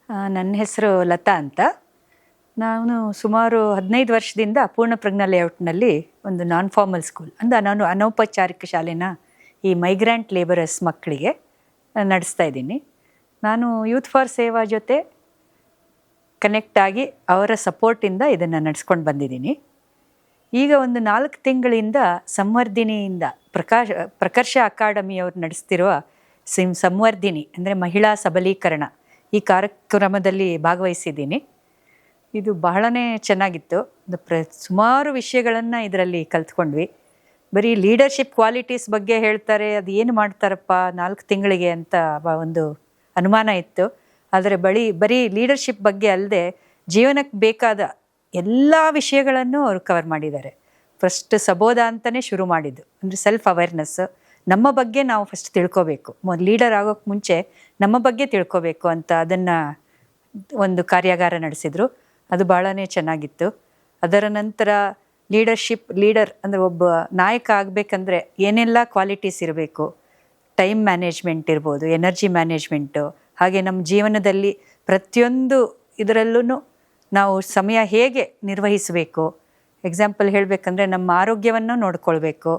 ನನ್ನ ಹೆಸರು ಲತಾ ಅಂತ. ನಾನು ಸುಮಾರು 15 ವರ್ಷದಿಂದ ಪೂರ್ಣಪ್ರಜ್ಞಾ ಲೇಔಟ್ನಲ್ಲಿ ಒಂದು ನಾನ್ ಫಾರ್ಮಲ್ ಸ್ಕೂಲ್ ನಾನು ಅನೌಪಚಾರಿಕ ಶಾಲೆನ ಈ ಮೈಗ್ರೆಂಟ್ ಲೇಬರರ್ಸ್ ಮಕ್ಕಳಿಗೆ ನಡೆಸ್ತಾ ಇದ್ದೀನಿ. ನಾನು ಯೂತ್ ಫಾರ್ ಸೇವಾ ಜೊತೆ ಕನೆಕ್ಟ್ ಆಗಿ ಅವರ ಸಪೋರ್ಟಿಂದ ಇದನ್ನು ನಡೆಸ್ಕೊಂಡು ಬಂದಿದ್ದೀನಿ. ಈಗ ಒಂದು 4 ತಿಂಗಳಿಂದ ಸಂವರ್ಧಿನಿಯಿಂದ ಪ್ರಕರ್ಷ ಅಕಾಡೆಮಿಯವರು ನಡೆಸ್ತಿರುವ ಸಂವರ್ಧಿನಿ ಅಂದರೆ ಮಹಿಳಾ ಸಬಲೀಕರಣ ಈ ಕಾರ್ಯಕ್ರಮದಲ್ಲಿ ಭಾಗವಹಿಸಿದ್ದೀನಿ. ಇದು ಬಹಳನೇ ಚೆನ್ನಾಗಿತ್ತು. ಸುಮಾರು ವಿಷಯಗಳನ್ನು ಇದರಲ್ಲಿ ಕಲ್ತ್ಕೊಂಡ್ವಿ. ಬರೀ ಲೀಡರ್ಶಿಪ್ ಕ್ವಾಲಿಟೀಸ್ ಬಗ್ಗೆ ಹೇಳ್ತಾರೆ, ಅದು ಏನು ಮಾಡ್ತಾರಪ್ಪ 4 ತಿಂಗಳಿಗೆ ಅಂತ ಒಂದು ಅನುಮಾನ ಇತ್ತು. ಆದರೆ ಬರೀ ಲೀಡರ್ಶಿಪ್ ಬಗ್ಗೆ ಅಲ್ಲದೆ ಜೀವನಕ್ಕೆ ಬೇಕಾದ ಎಲ್ಲ ವಿಷಯಗಳನ್ನು ಅವರು ಕವರ್ ಮಾಡಿದ್ದಾರೆ. ಫಸ್ಟ್ ಸಬೋಧ ಅಂತಲೇ ಶುರು ಮಾಡಿದ್ದು, ಅಂದರೆ ಸೆಲ್ಫ್ ಅವೇರ್ನೆಸ್. ನಮ್ಮ ಬಗ್ಗೆ ನಾವು ಫಸ್ಟ್ ತಿಳ್ಕೋಬೇಕು, ಲೀಡರ್ ಆಗೋಕ್ಕೆ ಮುಂಚೆ ನಮ್ಮ ಬಗ್ಗೆ ತಿಳ್ಕೋಬೇಕು ಅಂತ ಅದನ್ನು ಒಂದು ಕಾರ್ಯಾಗಾರ ನಡೆಸಿದರು. ಅದು ಭಾಳನೇ ಚೆನ್ನಾಗಿತ್ತು. ಅದರ ನಂತರ ಲೀಡರ್ ಅಂದರೆ ಒಬ್ಬ ನಾಯಕ ಆಗಬೇಕಂದ್ರೆ ಏನೆಲ್ಲ ಕ್ವಾಲಿಟೀಸ್ ಇರಬೇಕು, ಟೈಮ್ ಮ್ಯಾನೇಜ್ಮೆಂಟ್ ಇರ್ಬೋದು, ಎನರ್ಜಿ ಮ್ಯಾನೇಜ್ಮೆಂಟು, ಹಾಗೆ ನಮ್ಮ ಜೀವನದಲ್ಲಿ ಪ್ರತಿಯೊಂದು ಇದರಲ್ಲೂ ನಾವು ಸಮಯ ಹೇಗೆ ನಿರ್ವಹಿಸಬೇಕು. ಎಕ್ಸಾಂಪಲ್ ಹೇಳಬೇಕಂದ್ರೆ ನಮ್ಮ ಆರೋಗ್ಯವನ್ನು ನೋಡ್ಕೊಳ್ಬೇಕು,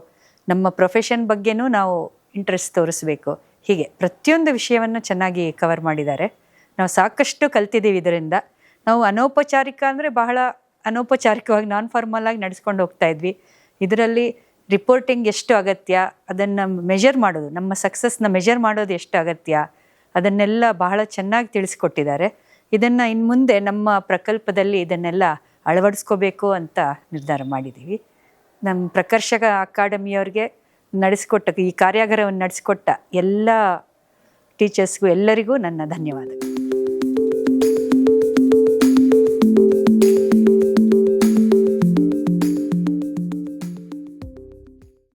ನಮ್ಮ ಪ್ರೊಫೆಷನ್ ಬಗ್ಗೆನೂ ನಾವು ಇಂಟ್ರೆಸ್ಟ್ ತೋರಿಸ್ಬೇಕು. ಹೀಗೆ ಪ್ರತಿಯೊಂದು ವಿಷಯವನ್ನು ಚೆನ್ನಾಗಿ ಕವರ್ ಮಾಡಿದ್ದಾರೆ. ನಾವು ಸಾಕಷ್ಟು ಕಲ್ತಿದ್ದೀವಿ ಇದರಿಂದ. ನಾವು ಅನೌಪಚಾರಿಕ ಅಂದರೆ ಬಹಳ ಅನೌಪಚಾರಿಕವಾಗಿ ನಾನ್ ಫಾರ್ಮಲ್ ಆಗಿ ನಡೆಸ್ಕೊಂಡು ಹೋಗ್ತಾ ಇದ್ವಿ. ಇದರಲ್ಲಿ ರಿಪೋರ್ಟಿಂಗ್ ಎಷ್ಟು ಅಗತ್ಯ, ಅದನ್ನು ಮೆಜರ್ ಮಾಡೋದು, ನಮ್ಮ ಸಕ್ಸಸ್ನ ಮೆಜರ್ ಮಾಡೋದು ಎಷ್ಟು ಅಗತ್ಯ, ಅದನ್ನೆಲ್ಲ ಬಹಳ ಚೆನ್ನಾಗಿ ತಿಳಿಸ್ಕೊಟ್ಟಿದ್ದಾರೆ. ಇದನ್ನು ಇನ್ನು ಮುಂದೆ ನಮ್ಮ ಪ್ರಕಲ್ಪದಲ್ಲಿ ಇದನ್ನೆಲ್ಲ ಅಳವಡಿಸ್ಕೋಬೇಕು ಅಂತ ನಿರ್ಧಾರ ಮಾಡಿದ್ದೀವಿ. ನಮ್ಮ ಪ್ರಕರ್ಷಕ ಅಕಾಡೆಮಿಯವ್ರಿಗೆ ಈ ಕಾರ್ಯಾಗಾರವನ್ನು ನಡೆಸಿಕೊಟ್ಟ ಎಲ್ಲ ಟೀಚರ್ಸ್ಗೂ ಎಲ್ಲರಿಗೂ ನನ್ನ ಧನ್ಯವಾದಗಳು.